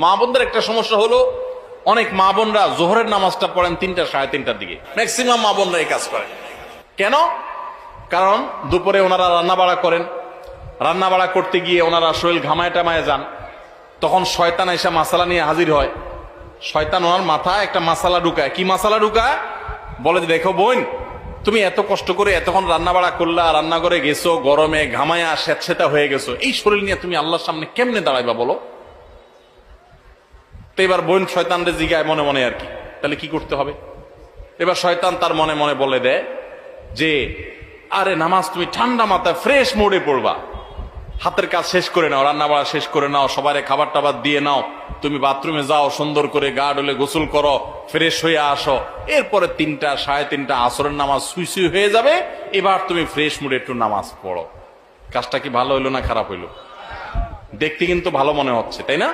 মা বোনদের একটা সমস্যা হলো, অনেক মা বোনরা জোহরের নামাজটা পড়েন 3টা সাড়ে 3টার দিকে। ম্যাক্সিমাম মা বোনরা এই কাজ করেন কেন? কারণ দুপুরে ওনারা রান্না বাড়া করেন, রান্না বাড়া করতে গিয়ে ওনারা শরীর ঘামায় টামায় যান, তখন শয়তান এসে মাসালা নিয়ে হাজির হয়। শয়তান ওনার মাথায় একটা মাসালা ঢুকায়। কি মাসালা ঢুকায়? বলে যে, দেখো বোন, তুমি এত কষ্ট করে এতক্ষণ রান্না বাড়া করলা, রান্না করে গেছো, গরমে ঘামায়া স্যাঁতসেঁতা হয়ে গেছো, এই শরীর নিয়ে তুমি আল্লাহর সামনে কেমনে দাঁড়াইবা বলো? তো এবার বোন শয়তানরে জিগায় মনে মনে আর কি, তাহলে কি করতে হবে? এবার শয়তান তার মনে মনে বলে দেয় যে, আরে নামাজ তুমি ঠান্ডা মাথায় ফ্রেশ মোডে পড়বা, হাতের কাজ শেষ করে নাও, রান্না বাড়া শেষ করে নাও, সবারে খাবার টাবার দিয়ে নাও, তুমি বাথরুমে যাও, সুন্দর করে গা ডলে গোসল করো, ফ্রেশ হয়ে আসো, এরপরে 3টা সাড়ে 3টা আসরের নামাজ সুই সুই হয়ে যাবে, এবার তুমি ফ্রেশ মুডে একটু নামাজ পড়ো। কাজটা কি ভালো হইলো না খারাপ হইলো? দেখতে কিন্তু ভালো মনে হচ্ছে, তাই না?